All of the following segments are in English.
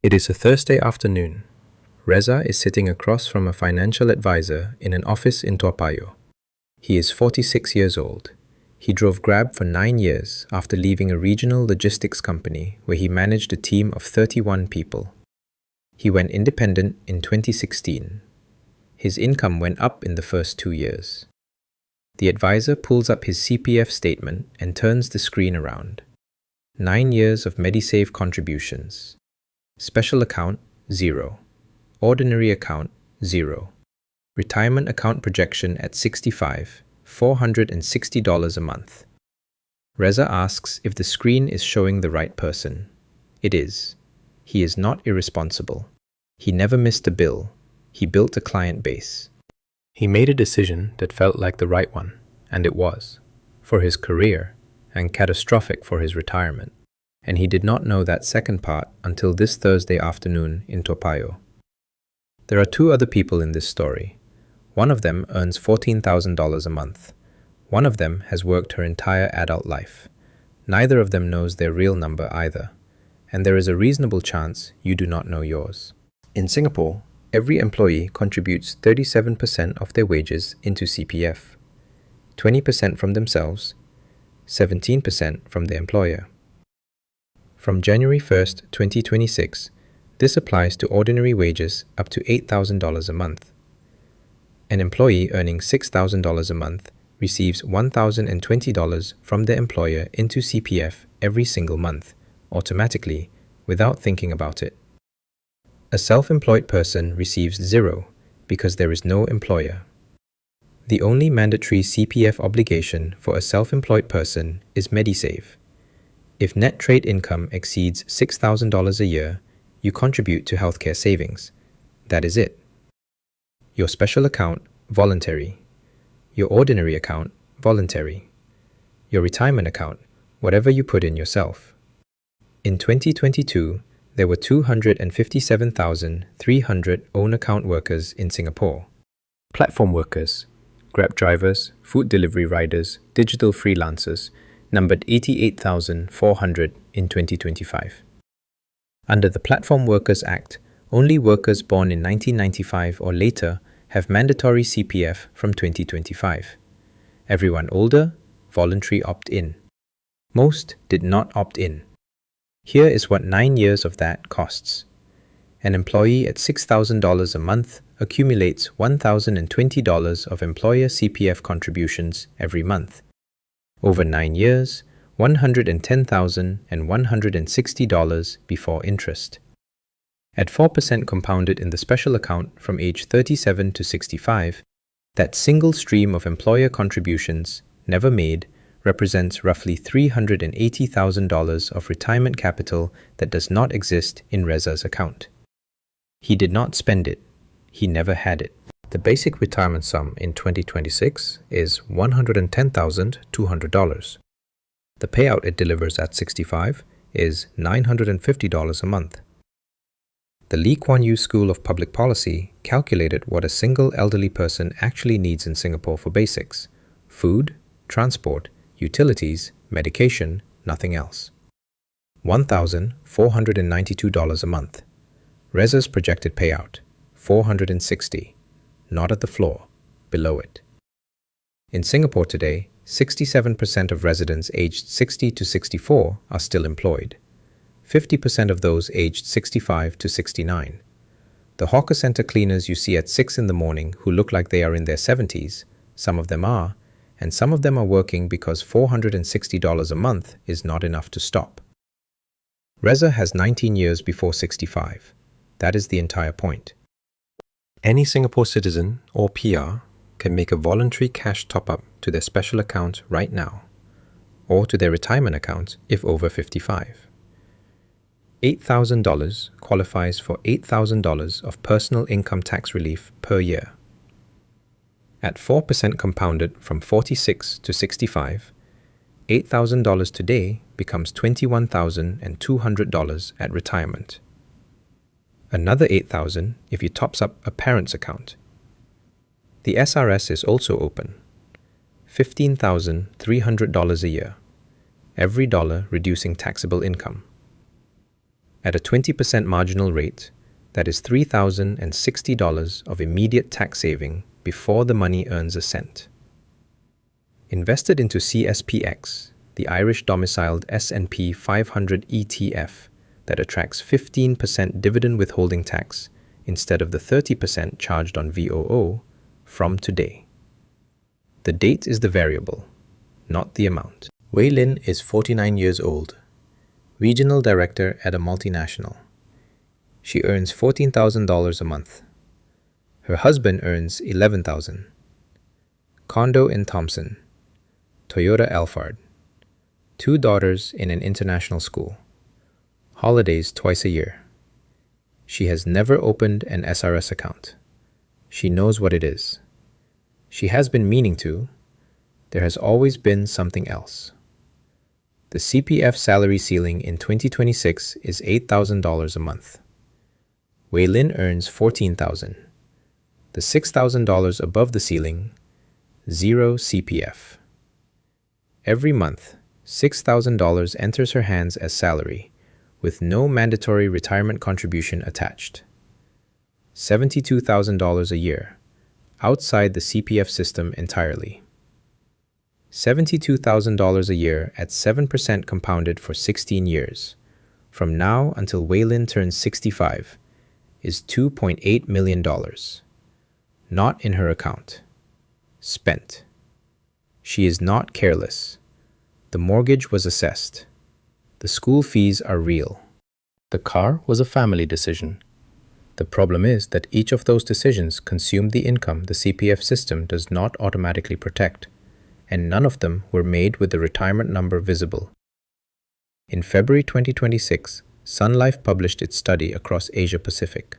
It is a Thursday afternoon. Reza is sitting across from a financial advisor in an office in Toa Payoh. He is 46 years old. He drove Grab for 9 years after leaving a regional logistics company where he managed a team of 31 people. He went independent in 2016. His income went up in the first 2 years. The advisor pulls up his CPF statement and turns the screen around. 9 years of MediSave contributions. Special account, 0. Ordinary account, 0. Retirement account projection at 65, $460 a month. Reza asks if the screen is showing the right person. It is. He is not irresponsible. He never missed a bill. He built a client base. He made a decision that felt like the right one, and it was, for his career, and catastrophic for his retirement. And he did not know that second part until this Thursday afternoon in Toa Payoh. There are 2 other people in this story. One of them earns $14,000 a month. One of them has worked her entire adult life. Neither of them knows their real number either, and there is a reasonable chance you do not know yours. In Singapore, every employee contributes 37% of their wages into CPF, 20% from themselves, 17% from the employer. From January 1st, 2026, this applies to ordinary wages up to $8,000 a month. An employee earning $6,000 a month receives $1,020 from their employer into CPF every single month, automatically, without thinking about it. A self-employed person receives 0 because there is no employer. The only mandatory CPF obligation for a self-employed person is MediSave. If net trade income exceeds $6,000 a year, you contribute to healthcare savings. That is it. Your special account, voluntary. Your ordinary account, voluntary. Your retirement account, whatever you put in yourself. In 2022, there were 257,300 own account workers in Singapore. Platform workers, Grab drivers, food delivery riders, digital freelancers, numbered 88,400 in 2025. Under the Platform Workers Act, only workers born in 1995 or later have mandatory CPF from 2025. Everyone older, voluntary opt-in. Most did not opt in. Here is what 9 years of that costs. An employee at $6,000 a month accumulates $1,020 of employer CPF contributions every month. Over 9 years, $110,160 before interest. At 4% compounded in the special account from age 37 to 65, that single stream of employer contributions, never made, represents roughly $380,000 of retirement capital that does not exist in Reza's account. He did not spend it. He never had it. The basic retirement sum in 2026 is $110,200. The payout it delivers at 65 is $950 a month. The Lee Kuan Yew School of Public Policy calculated what a single elderly person actually needs in Singapore for basics: food, transport, utilities, medication, nothing else. $1,492 a month. Reza's projected payout, $460. Not at the floor, below it. In Singapore today, 67% of residents aged 60 to 64 are still employed. 50% of those aged 65 to 69. The hawker center cleaners you see at 6 in the morning who look like they are in their 70s, some of them are, and some of them are working because $460 a month is not enough to stop. Reza has 19 years before 65. That is the entire point. Any Singapore citizen or PR can make a voluntary cash top-up to their special account right now, or to their retirement account if over 55. $8,000 qualifies for $8,000 of personal income tax relief per year. At 4% compounded from 46 to 65, $8,000 today becomes $21,200 at retirement. Another $8,000 if you tops up a parent's account. The SRS is also open. $15,300 a year, every dollar reducing taxable income. At a 20% marginal rate, that is $3,060 of immediate tax saving before the money earns a cent. Invested into CSPX, the Irish-domiciled S&P 500 ETF that attracts 15% dividend withholding tax instead of the 30% charged on VOO from today. The date is the variable, not the amount. Wei Lin is 49 years old, regional director at a multinational. She earns $14,000 a month. Her husband earns $11,000. Condo in Thompson. Toyota Alphard. 2 daughters in an international school. Holidays twice a year. She has never opened an SRS account. She knows what it is. She has been meaning to. There has always been something else. The CPF salary ceiling in 2026 is $8,000 a month. Wei Lin earns $14,000. The $6,000 above the ceiling, zero CPF. Every month, $6,000 enters her hands as salary, with no mandatory retirement contribution attached. $72,000 a year, outside the CPF system entirely. $72,000 a year at 7% compounded for 16 years, from now until Wei Lin turns 65, is $2.8 million. Not in her account. Spent. She is not careless. The mortgage was assessed. The school fees are real. The car was a family decision. The problem is that each of those decisions consumed the income the CPF system does not automatically protect, and none of them were made with the retirement number visible. In February 2026, Sun Life published its study across Asia Pacific.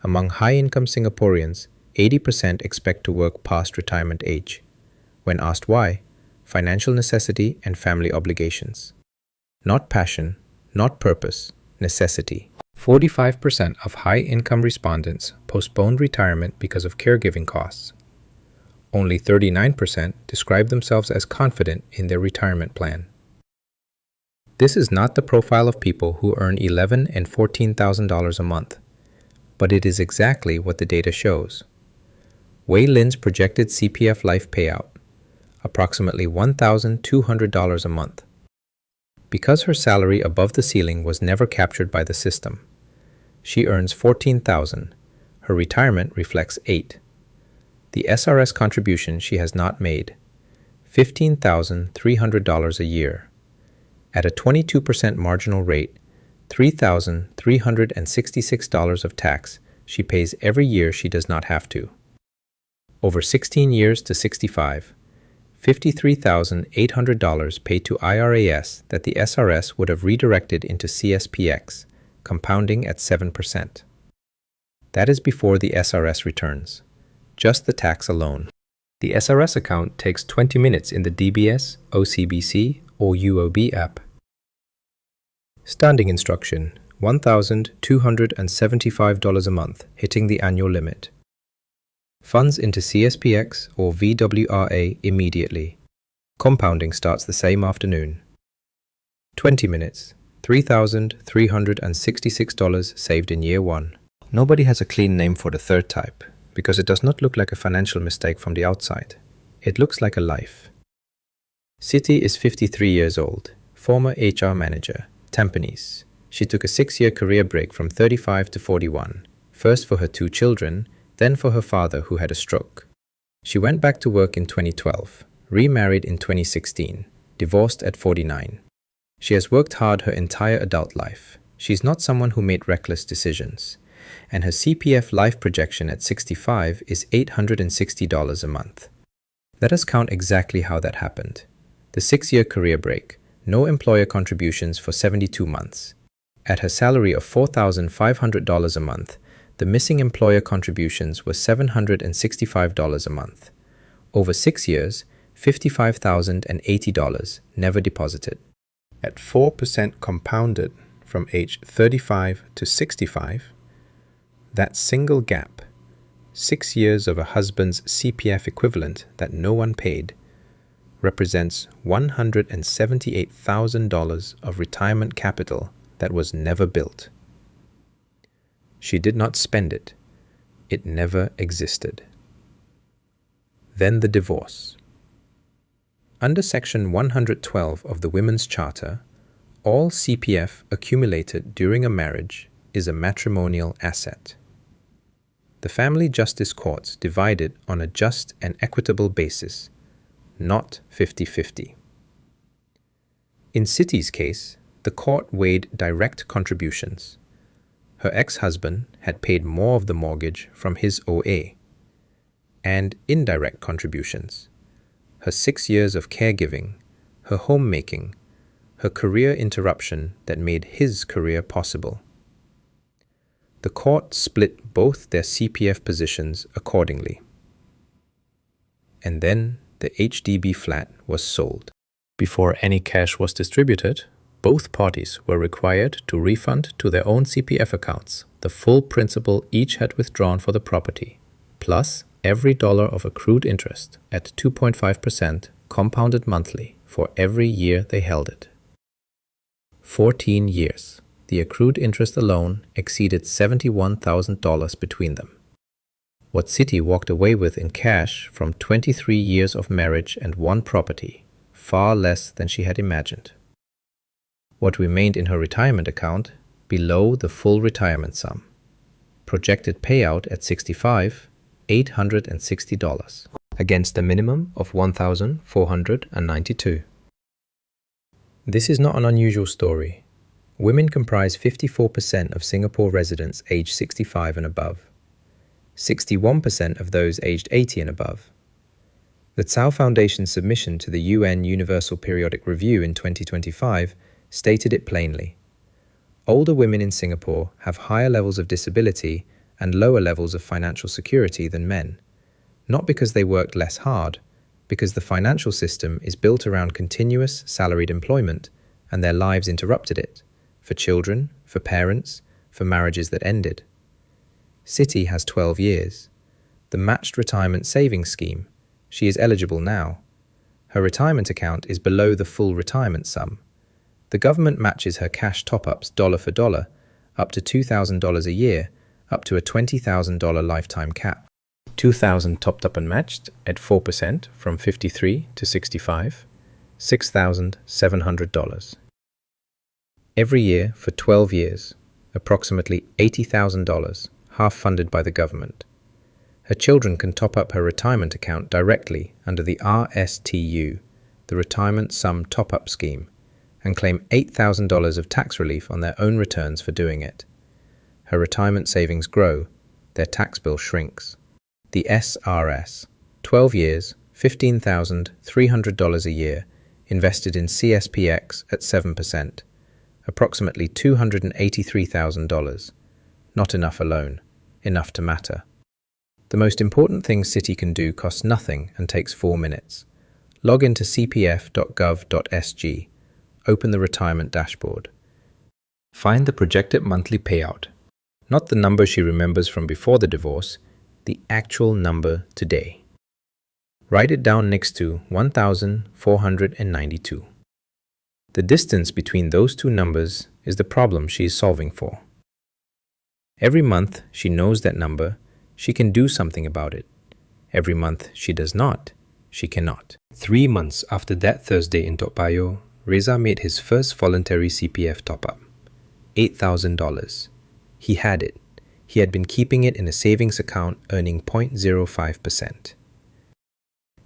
Among high-income Singaporeans, 80% expect to work past retirement age. When asked why, financial necessity and family obligations. Not passion, not purpose, necessity. 45% of high-income respondents postponed retirement because of caregiving costs. Only 39% describe themselves as confident in their retirement plan. This is not the profile of people who earn $11,000 and $14,000 a month, but it is exactly what the data shows. Wei Lin's projected CPF Life payout, approximately $1,200 a month. Because her salary above the ceiling was never captured by the system, she earns $14,000. Her retirement reflects $8,000. The SRS contribution she has not made, $15,300 a year. At a 22% marginal rate, $3,366 of tax she pays every year she does not have to. Over 16 years to 65, $53,800 paid to IRAS that the SRS would have redirected into CSPX, compounding at 7%. That is before the SRS returns, just the tax alone. The SRS account takes 20 minutes in the DBS, OCBC, or UOB app. Standing instruction, $1,275 a month, hitting the annual limit. Funds into CSPX or VWRA immediately. Compounding starts the same afternoon. 20 minutes, $3,366 saved in year 1. Nobody has a clean name for the third type, because it does not look like a financial mistake from the outside. It looks like a life. Siti is 53 years old, former HR manager, Tampines. She took a 6-year career break from 35 to 41, first for her 2 children, then for her father who had a stroke. She went back to work in 2012, remarried in 2016, divorced at 49. She has worked hard her entire adult life. She's not someone who made reckless decisions. And her CPF Life projection at 65 is $860 a month. Let us count exactly how that happened. The 6-year career break, no employer contributions for 72 months. At her salary of $4,500 a month, the missing employer contributions were $765 a month. Over 6 years, $55,080 never deposited. At 4% compounded from age 35 to 65, that single gap, 6 years of a husband's CPF equivalent that no one paid, represents $178,000 of retirement capital that was never built. She did not spend it. It never existed. Then the divorce. Under Section 112 of the Women's Charter, all CPF accumulated during a marriage is a matrimonial asset. The family justice courts divide it on a just and equitable basis, not 50-50. In Siti's case, the court weighed direct contributions. Her ex-husband had paid more of the mortgage from his OA, and indirect contributions. Her 6 years of caregiving, her homemaking, her career interruption that made his career possible. The court split both their CPF positions accordingly. And then the HDB flat was sold. Before any cash was distributed, both parties were required to refund to their own CPF accounts the full principal each had withdrawn for the property, plus every dollar of accrued interest at 2.5% compounded monthly for every year they held it. 14 years. The accrued interest alone exceeded $71,000 between them. What Siti walked away with in cash from 23 years of marriage and one property, far less than she had imagined. What remained in her retirement account, below the full retirement sum. Projected payout at $65,860, against a minimum of $1,492. This is not an unusual story. Women comprise 54% of Singapore residents aged 65 and above, 61% of those aged 80 and above. The Tsao Foundation's submission to the UN Universal Periodic Review in 2025 stated it plainly. Older women in Singapore have higher levels of disability and lower levels of financial security than men, not because they worked less hard, because the financial system is built around continuous salaried employment and their lives interrupted it, for children, for parents, for marriages that ended. Siti has 12 years. The matched retirement savings scheme, she is eligible now. Her retirement account is below the full retirement sum. The government matches her cash top-ups dollar for dollar, up to $2,000 a year, up to a $20,000 lifetime cap. $2,000 topped up and matched at 4% from 53 to 65, $6,700. Every year for 12 years, approximately $80,000, half funded by the government. Her children can top up her retirement account directly under the RSTU, the Retirement Sum Top-Up Scheme, and claim $8,000 of tax relief on their own returns for doing it. Her retirement savings grow, their tax bill shrinks. The SRS, 12 years, $15,300 a year, invested in CSPX at 7%, approximately $283,000. Not enough alone, enough to matter. The most important thing Siti can do costs nothing and takes 4 minutes. Log into cpf.gov.sg. Open the retirement dashboard. Find the projected monthly payout. Not the number she remembers from before the divorce, the actual number today. Write it down next to 1,492. The distance between those two numbers is the problem she is solving for. Every month she knows that number, she can do something about it. Every month she does not, she cannot. 3 months after that Thursday in Toa Payoh, Reza made his first voluntary CPF top-up. $8,000. He had it. He had been keeping it in a savings account earning 0.05%.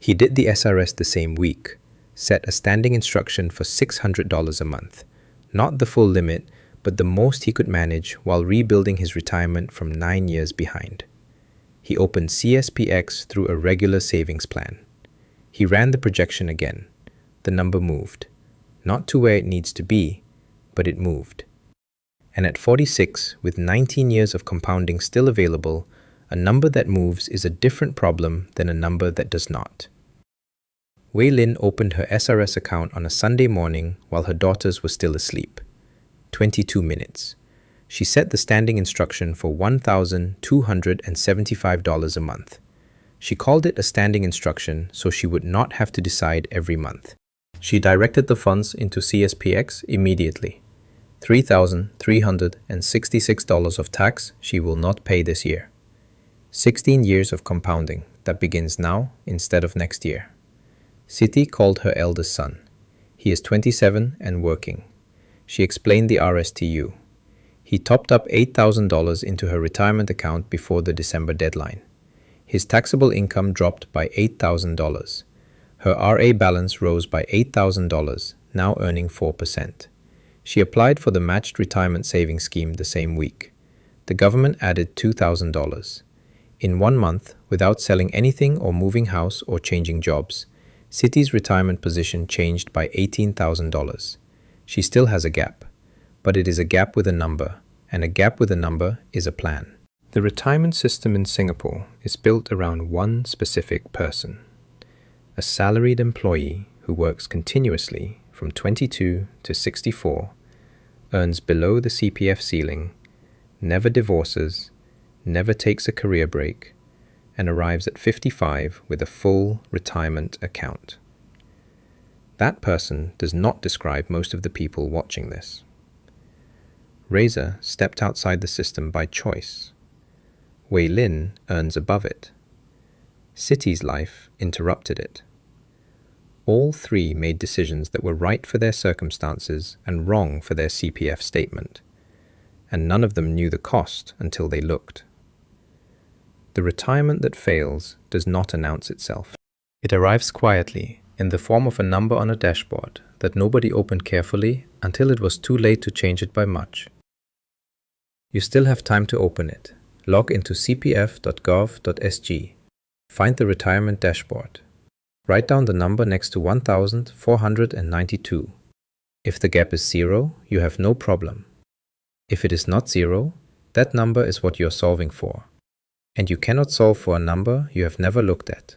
He did the SRS the same week, set a standing instruction for $600 a month, not the full limit, but the most he could manage while rebuilding his retirement from 9 years behind. He opened CSPX through a regular savings plan. He ran the projection again. The number moved. Not to where it needs to be, but it moved. And at 46, with 19 years of compounding still available, a number that moves is a different problem than a number that does not. Wei Lin opened her SRS account on a Sunday morning while her daughters were still asleep. 22 minutes. She set the standing instruction for $1,275 a month. She called it a standing instruction so she would not have to decide every month. She directed the funds into CSPX immediately. $3,366 of tax she will not pay this year. 16 years of compounding that begins now instead of next year. Siti called her eldest son. He is 27 and working. She explained the RSTU. He topped up $8,000 into her retirement account before the December deadline. His taxable income dropped by $8,000. Her RA balance rose by $8,000, now earning 4%. She applied for the matched retirement savings scheme the same week. The government added $2,000. In 1 month, without selling anything or moving house or changing jobs, Siti's retirement position changed by $18,000. She still has a gap, but it is a gap with a number, and a gap with a number is a plan. The retirement system in Singapore is built around one specific person. A salaried employee who works continuously from 22 to 64, earns below the CPF ceiling, never divorces, never takes a career break, and arrives at 55 with a full retirement account. That person does not describe most of the people watching this. Reza stepped outside the system by choice. Wei Lin earns above it. Siti's life interrupted it. All three made decisions that were right for their circumstances and wrong for their CPF statement, and none of them knew the cost until they looked. The retirement that fails does not announce itself. It arrives quietly in the form of a number on a dashboard that nobody opened carefully until it was too late to change it by much. You still have time to open it. Log into cpf.gov.sg. Find the retirement dashboard. Write down the number next to 1,492. If the gap is 0, you have no problem. If it is not 0, that number is what you're solving for. And you cannot solve for a number you have never looked at.